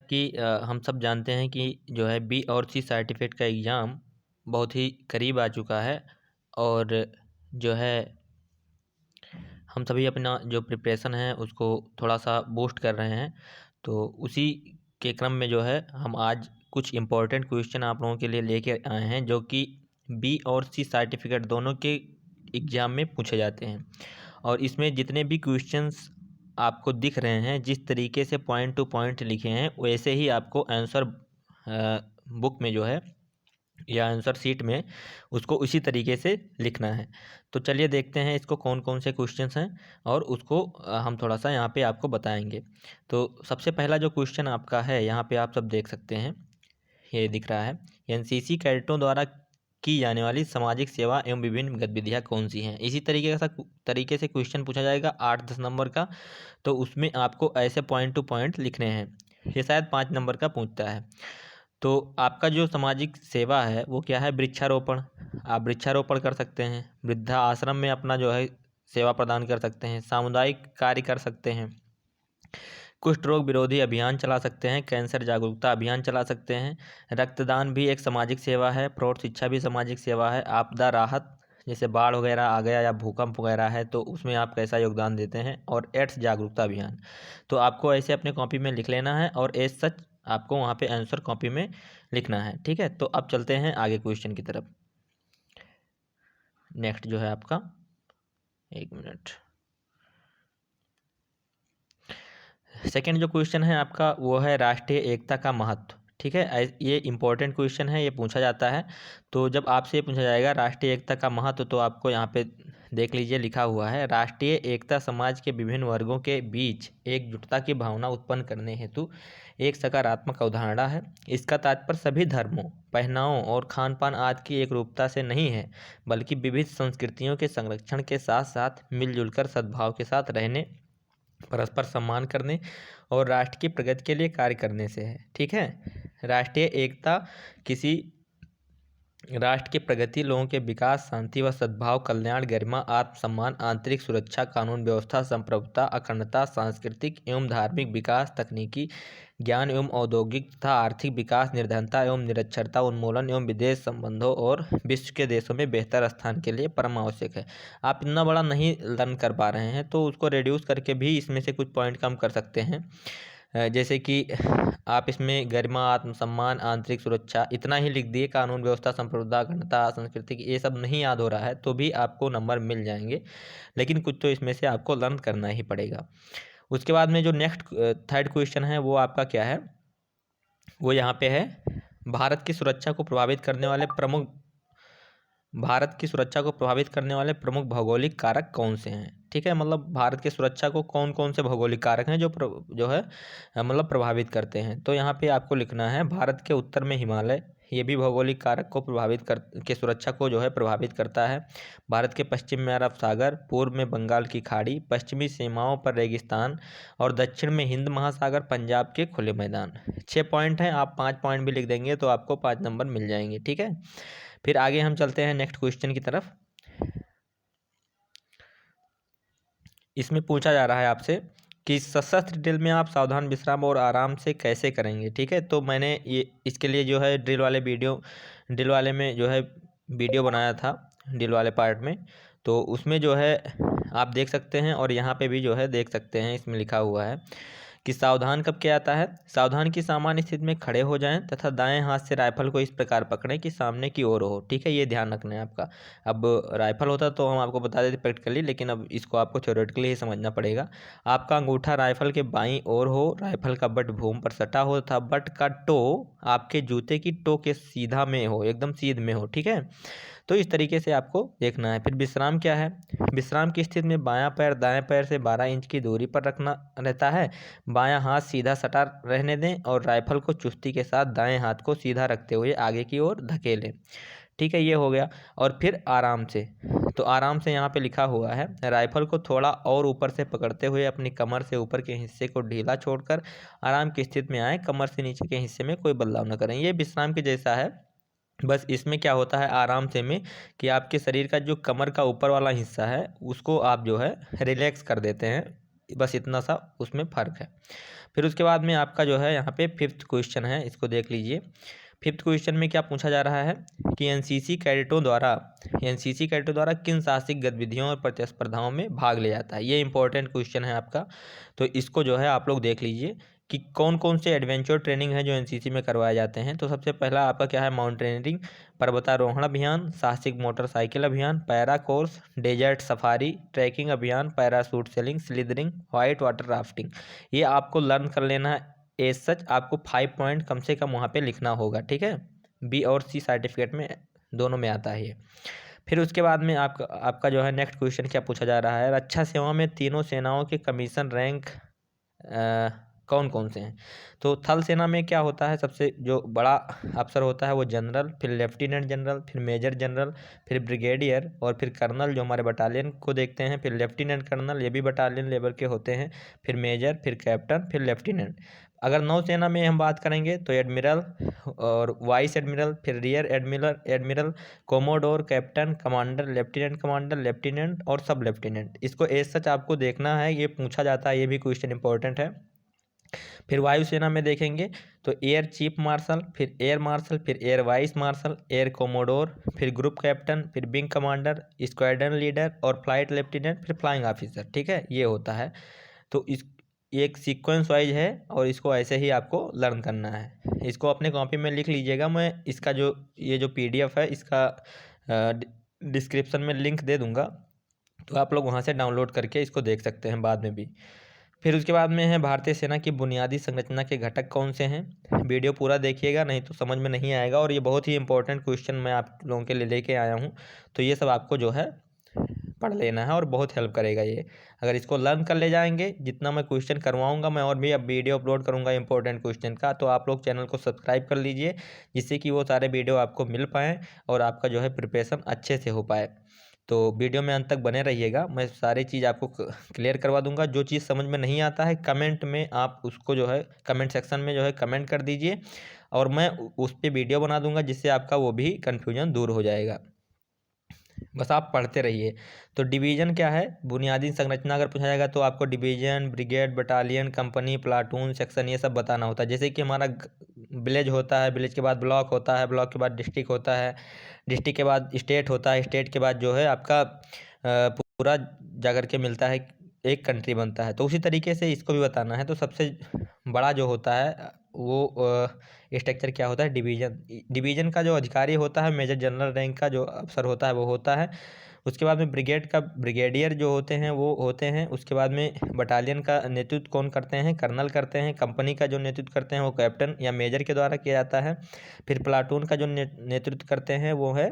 कि हम सब जानते हैं कि जो है बी और सी सर्टिफिकेट का एग्ज़ाम बहुत ही करीब आ चुका है और जो है हम सभी अपना जो प्रिपरेशन है उसको थोड़ा सा बूस्ट कर रहे हैं। तो उसी के क्रम में जो है हम आज कुछ इम्पोर्टेंट क्वेश्चन आप लोगों के लिए लेके आए हैं जो कि बी और सी सर्टिफिकेट दोनों के एग्ज़ाम में पूछे जाते हैं। और इसमें जितने भी क्वेश्चंस आपको दिख रहे हैं, जिस तरीके से पॉइंट टू पॉइंट लिखे हैं वैसे ही आपको आंसर बुक में जो है या आंसर शीट में उसको उसी तरीके से लिखना है। तो चलिए देखते हैं इसको कौन कौन से क्वेश्चंस हैं और उसको हम थोड़ा सा यहाँ पे आपको बताएंगे। तो सबसे पहला जो क्वेश्चन आपका है यहाँ पे आप सब देख सकते हैं, ये दिख रहा है, एनसीसी कैडेटों द्वारा की जाने वाली सामाजिक सेवा एवं विभिन्न गतिविधियाँ कौन सी हैं। इसी तरीके से क्वेश्चन पूछा जाएगा 8-10 नंबर का। तो उसमें आपको ऐसे पॉइंट टू पॉइंट लिखने हैं। ये शायद 5 नंबर का पूछता है। तो आपका जो सामाजिक सेवा है वो क्या है, वृक्षारोपण। आप वृक्षारोपण कर सकते हैं, वृद्धा आश्रम में अपना जो है सेवा प्रदान कर सकते हैं, सामुदायिक कार्य कर सकते हैं, कुष्ठ रोग विरोधी अभियान चला सकते हैं, कैंसर जागरूकता अभियान चला सकते हैं, रक्तदान भी एक सामाजिक सेवा है, प्रौढ़ शिक्षा भी सामाजिक सेवा है, आपदा राहत जैसे बाढ़ वगैरह आ गया या भूकंप वगैरह है तो उसमें आप कैसा योगदान देते हैं, और एड्स जागरूकता अभियान। तो आपको ऐसे अपने कॉपी में लिख लेना है और एज सच आपको वहाँ पे आंसर कॉपी में लिखना है। ठीक है, तो अब चलते हैं आगे क्वेश्चन की तरफ। नेक्स्ट जो है आपका, एक मिनट, सेकंड जो क्वेश्चन है आपका वो है राष्ट्रीय एकता का महत्व। ठीक है, ये इंपॉर्टेंट क्वेश्चन है, ये पूछा जाता है। तो जब आपसे ये पूछा जाएगा राष्ट्रीय एकता का महत्व, तो आपको यहाँ पे देख लीजिए लिखा हुआ है, राष्ट्रीय एकता समाज के विभिन्न वर्गों के बीच एकजुटता की भावना उत्पन्न करने हेतु एक सकारात्मक अवधारणा है। इसका तात्पर्य सभी धर्मों, पहनावों और खान पान आदि की एक रूपता से नहीं है, बल्कि विविध संस्कृतियों के संरक्षण के साथ साथ मिलजुल कर सद्भाव के साथ रहने, परस्पर सम्मान करने और राष्ट्र की प्रगति के लिए कार्य करने से है। ठीक है, राष्ट्रीय एकता किसी राष्ट्र की प्रगति, लोगों के विकास, शांति व सद्भाव, कल्याण, गरिमा, आत्मसम्मान, आंतरिक सुरक्षा, कानून व्यवस्था, संप्रभुता, अखंडता, सांस्कृतिक एवं धार्मिक विकास, तकनीकी ज्ञान एवं औद्योगिक तथा आर्थिक विकास, निर्धनता एवं निरक्षरता उन्मूलन एवं विदेश संबंधों और विश्व के देशों में बेहतर स्थान के लिए परम आवश्यक है। आप इतना बड़ा नहीं लर्न कर पा रहे हैं तो उसको रिड्यूस करके भी इसमें से कुछ पॉइंट कम कर सकते हैं। जैसे कि आप इसमें गरिमा, आत्मसम्मान, आंतरिक सुरक्षा इतना ही लिख दिए, कानून व्यवस्था, संप्रभुता, अखंडता, संस्कृति ये सब नहीं याद हो रहा है तो भी आपको नंबर मिल जाएंगे, लेकिन कुछ तो इसमें से आपको लर्न करना ही पड़ेगा। उसके बाद में जो नेक्स्ट थर्ड क्वेश्चन है वो आपका क्या है, वो यहाँ पे है, भारत की सुरक्षा को प्रभावित करने वाले प्रमुख भारत की सुरक्षा को प्रभावित करने वाले प्रमुख भौगोलिक कारक कौन से हैं। ठीक है, मतलब भारत की सुरक्षा को कौन कौन से भौगोलिक कारक हैं जो है मतलब प्रभावित करते हैं। तो यहाँ पे आपको लिखना है, भारत के उत्तर में हिमालय, ये भी भौगोलिक कारक को प्रभावित कर के सुरक्षा को जो है प्रभावित करता है। भारत के पश्चिम में अरब सागर, पूर्व में बंगाल की खाड़ी, पश्चिमी सीमाओं पर रेगिस्तान और दक्षिण में हिंद महासागर, पंजाब के खुले मैदान। 6 पॉइंट हैं, आप 5 पॉइंट भी लिख देंगे तो आपको 5 नंबर मिल जाएंगे। ठीक है, फिर आगे हम चलते हैं नेक्स्ट क्वेश्चन की तरफ। इसमें पूछा जा रहा है आपसे कि सशस्त्र ड्रिल में आप सावधान, विश्राम और आराम से कैसे करेंगे। ठीक है, तो मैंने ये इसके लिए जो है ड्रिल वाले में जो है वीडियो बनाया था, ड्रिल वाले पार्ट में। तो उसमें जो है आप देख सकते हैं और यहाँ पे भी जो है देख सकते हैं, इसमें लिखा हुआ है कि सावधान कब क्या आता है। सावधान की सामान्य स्थिति में खड़े हो जाएं तथा दाएं हाथ से राइफल को इस प्रकार पकड़ें कि सामने की ओर हो। ठीक है, ये ध्यान रखना है आपका। अब राइफल होता तो हम आपको बता देते प्रैक्टिकली, लेकिन अब इसको आपको थ्योरेटिकली ही समझना पड़ेगा। आपका अंगूठा राइफल के बाईं ओर हो, राइफल का बट भूमि पर सटा हो तथा बट का टो आपके जूते की टो के सीधा में हो, एकदम सीध में हो। ठीक है, तो इस तरीके से आपको देखना है। फिर विश्राम क्या है, विश्राम की स्थिति में बायां पैर दाएं पैर से 12 इंच की दूरी पर रखना रहता है, बायां हाथ सीधा सटा रहने दें और राइफल को चुस्ती के साथ दाएं हाथ को सीधा रखते हुए आगे की ओर धकेलें। ठीक है, ये हो गया। और फिर आराम से, तो आराम से यहाँ पे लिखा हुआ है, राइफल को थोड़ा और ऊपर से पकड़ते हुए अपनी कमर से ऊपर के हिस्से को ढीला छोड़कर आराम की स्थिति में आए, कमर से नीचे के हिस्से में कोई बदलाव न करें। ये विश्राम के जैसा है, बस इसमें क्या होता है आराम से में कि आपके शरीर का जो कमर का ऊपर वाला हिस्सा है उसको आप जो है रिलैक्स कर देते हैं, बस इतना सा उसमें फ़र्क है। फिर उसके बाद में आपका जो है यहाँ पे 5th क्वेश्चन है, इसको देख लीजिए। 5th क्वेश्चन में क्या पूछा जा रहा है कि एनसीसी कैडेटों द्वारा किन साहसिक गतिविधियों और प्रतिस्पर्धाओं में भाग लिया जाता है। ये इंपॉर्टेंट क्वेश्चन है आपका, तो इसको जो है आप लोग देख लीजिए कि कौन कौन से एडवेंचर ट्रेनिंग है जो एनसीसी में करवाए जाते हैं। तो सबसे पहला आपका क्या है, माउंटेनियरिंग, पर्वतारोहण अभियान, साहसिक मोटरसाइकिल अभियान, para course, desert safari, trekking अभियान, parachute sailing, slithering, white water rafting. ये आपको लर्न कर लेना है। एज सच आपको 5 पॉइंट कम से कम वहाँ पे लिखना होगा, ठीक है। बी और सी सर्टिफिकेट में दोनों में आता है ये। फिर उसके बाद में आपका जो है नेक्स्ट क्वेश्चन क्या पूछा जा रहा है, रक्षा सेवा में तीनों सेनाओं के कमीशन रैंक कौन कौन से हैं। तो थल सेना में क्या होता है, सबसे जो बड़ा अफसर होता है वो जनरल, फिर लेफ्टिनेंट जनरल, फिर मेजर जनरल, फिर ब्रिगेडियर और फिर कर्नल जो हमारे बटालियन को देखते हैं, फिर लेफ्टिनेंट कर्नल, ये भी बटालियन लेवल के होते हैं, फिर मेजर, फिर कैप्टन, फिर लेफ्टिनेंट। अगर नौसेना में हम बात करेंगे तो एडमिरल और वाइस एडमिरल, फिर rear admiral, commodore, captain, commander, lieutenant और सब लेफ्टिनेंट। इसको एज सच आपको देखना है, ये पूछा जाता है, ये भी क्वेश्चन इंपॉर्टेंट है। फिर वायुसेना में देखेंगे तो एयर चीफ मार्शल, फिर एयर मार्शल, फिर air vice marshal, air commodore, फिर ग्रुप कैप्टन, फिर विंग कमांडर, स्क्वाड्रन लीडर और फ्लाइट लेफ्टिनेंट, फिर फ्लाइंग ऑफिसर, ठीक है, ये होता है। तो इस एक सीक्वेंस वाइज है और इसको ऐसे ही आपको लर्न करना है। इसको अपने कॉपी में लिख लीजिएगा, मैं इसका जो ये जो PDF है इसका डिस्क्रिप्शन में लिंक दे दूंगा, तो आप लोग वहाँ से डाउनलोड करके इसको देख सकते हैं बाद में भी। फिर उसके बाद में है भारतीय सेना की बुनियादी संरचना के घटक कौन से हैं। वीडियो पूरा देखिएगा, नहीं तो समझ में नहीं आएगा, और ये बहुत ही इंपॉर्टेंट क्वेश्चन मैं आप लोगों के लिए लेके आया हूँ। तो ये सब आपको जो है पढ़ लेना है और बहुत हेल्प करेगा ये। अगर इसको लर्न कर ले जाएंगे, जितना मैं क्वेश्चन करवाऊंगा मैं और भी अब वीडियो अपलोड करूंगा इंपॉर्टेंट क्वेश्चन का, तो आप लोग चैनल को सब्सक्राइब कर लीजिए, जिससे कि वो सारे वीडियो आपको मिल पाएँ और आपका जो है प्रिपरेशन अच्छे से हो पाए। तो वीडियो में अंत तक बने रहिएगा, मैं सारी चीज़ आपको क्लियर करवा दूंगा। जो चीज़ समझ में नहीं आता है कमेंट में आप उसको जो है कमेंट सेक्शन में जो है कमेंट कर दीजिए, और मैं उस पर वीडियो बना दूंगा, जिससे आपका वो भी कन्फ्यूजन दूर हो जाएगा। बस आप पढ़ते रहिए। तो डिवीज़न क्या है, बुनियादी संरचना अगर पूछा जाएगा तो आपको division, brigade, battalion, company, platoon, section ये सब बताना होता है। जैसे कि हमारा विलेज होता है, विलेज के बाद ब्लॉक होता है, ब्लॉक के बाद डिस्ट्रिक्ट होता है, डिस्ट्रिक्ट के बाद स्टेट होता है, स्टेट के बाद जो है आपका पूरा जाकर के मिलता है, एक कंट्री बनता है। तो उसी तरीके से इसको भी बताना है। तो सबसे बड़ा जो होता है वो स्ट्रक्चर क्या होता है, डिवीज़न का जो अधिकारी होता है, मेजर जनरल रैंक का जो अफसर होता है वो होता है। उसके बाद में ब्रिगेड का ब्रिगेडियर जो होते हैं वो होते हैं। उसके बाद में बटालियन का नेतृत्व कौन करते हैं, कर्नल करते हैं। कंपनी का जो नेतृत्व करते हैं वो कैप्टन या मेजर के द्वारा किया जाता है। फिर प्लाटून का जो नेतृत्व करते हैं वो है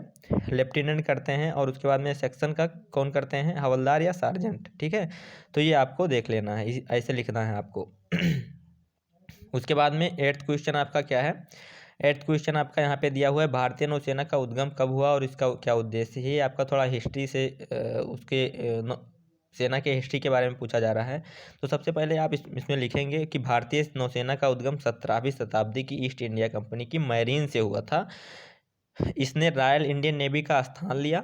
लेफ्टिनेंट करते हैं। और उसके बाद में सेक्शन का कौन करते हैं, हवलदार या सार्जेंट, ठीक है। तो ये आपको देख लेना है, ऐसे लिखना है आपको। उसके बाद में 8th क्वेश्चन आपका क्या है, 8th क्वेश्चन आपका यहाँ पे दिया हुआ है, भारतीय नौसेना का उद्गम कब हुआ और इसका क्या उद्देश्य है। ये आपका थोड़ा हिस्ट्री से उसके सेना के हिस्ट्री के बारे में पूछा जा रहा है। तो सबसे पहले आप इसमें लिखेंगे कि भारतीय नौसेना का उद्गम 17वीं शताब्दी की ईस्ट इंडिया कंपनी की मैरीन से हुआ था। इसने रॉयल इंडियन नेवी का स्थान लिया,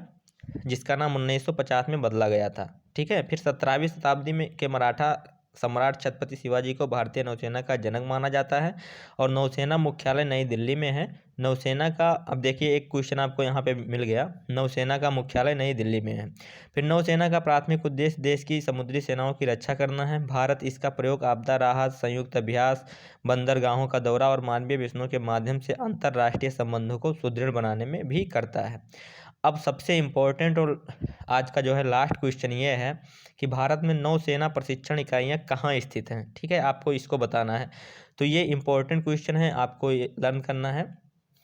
जिसका नाम 1950 में बदला गया था, ठीक है। फिर 17वीं शताब्दी में के मराठा सम्राट छत्रपति शिवाजी को भारतीय नौसेना का जनक माना जाता है, और नौसेना मुख्यालय नई दिल्ली में है। नौसेना का, अब देखिए एक क्वेश्चन आपको यहाँ पे मिल गया, नौसेना का मुख्यालय नई दिल्ली में है। फिर नौसेना का प्राथमिक उद्देश्य देश की समुद्री सेनाओं की रक्षा करना है। भारत इसका प्रयोग आपदा राहत, संयुक्त अभ्यास, बंदरगाहों का दौरा और मानवीय मिशनों के माध्यम से अंतर्राष्ट्रीय संबंधों को सुदृढ़ बनाने में भी करता है। अब सबसे इम्पोर्टेंट और आज का जो है लास्ट क्वेश्चन ये है कि भारत में नौसेना प्रशिक्षण इकाइयाँ कहाँ स्थित हैं, ठीक है, आपको इसको बताना है। तो ये इम्पोर्टेंट क्वेश्चन है, आपको ये लर्न करना है।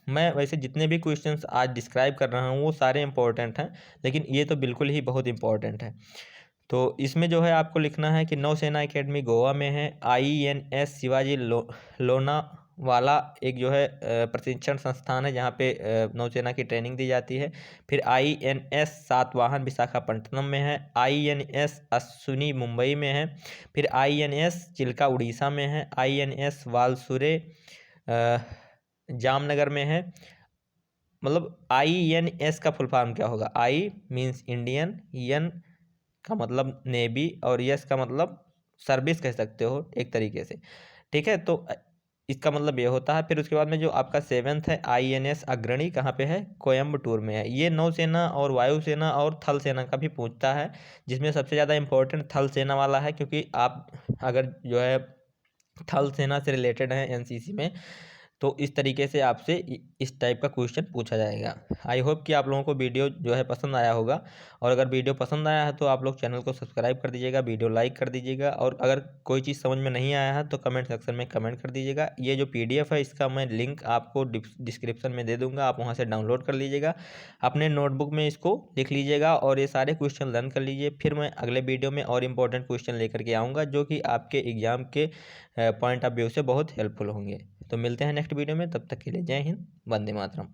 मैं वैसे जितने भी क्वेश्चंस आज डिस्क्राइब कर रहा हूँ वो सारे इंपॉर्टेंट हैं, लेकिन ये तो बिल्कुल ही बहुत इंपॉर्टेंट है। तो इसमें जो है आपको लिखना है कि नौसेना एकेडमी गोवा में है। INS शिवाजी लोनावाला एक जो है प्रशिक्षण संस्थान है, जहाँ पे नौसेना की ट्रेनिंग दी जाती है। फिर INS सातवाहन विशाखापट्टनम में है। INS अश्विनी मुंबई में है। फिर INS चिल्का उड़ीसा में है। INS वालसुरे जामनगर में है। मतलब INS का फुल फॉर्म क्या होगा, I मीन्स इंडियन, N का मतलब नेवी और यस का मतलब सर्विस कह सकते हो एक तरीके से, ठीक है। तो इसका मतलब ये होता है। फिर उसके बाद में जो आपका 7th है INS अग्रणी, कहाँ पे है, कोयम्बटूर में है। ये नौसेना और वायुसेना और थल सेना का भी पूछता है, जिसमें सबसे ज़्यादा इंपॉर्टेंट थल सेना वाला है, क्योंकि आप अगर जो है थल सेना से रिलेटेड हैं एनसीसी में, तो इस तरीके से आपसे इस टाइप का क्वेश्चन पूछा जाएगा। आई होप कि आप लोगों को वीडियो जो है पसंद आया होगा, और अगर वीडियो पसंद आया है तो आप लोग चैनल को सब्सक्राइब कर दीजिएगा, वीडियो लाइक कर दीजिएगा, और अगर कोई चीज़ समझ में नहीं आया है तो कमेंट सेक्शन में कमेंट कर दीजिएगा। ये जो PDF है इसका मैं लिंक आपको डिस्क्रिप्शन में दे दूँगा, आप वहाँ से डाउनलोड कर लीजिएगा, अपने नोटबुक में इसको लिख लीजिएगा और ये सारे क्वेश्चन लर्न कर लीजिए। फिर मैं अगले वीडियो में और इम्पोर्टेंट क्वेश्चन लेकर के आऊँगा, जो कि आपके एग्ज़ाम के पॉइंट ऑफ व्यू से बहुत हेल्पफुल होंगे। तो मिलते हैं नेक्स्ट वीडियो में, तब तक के लिए जय हिंद, वंदे मातरम।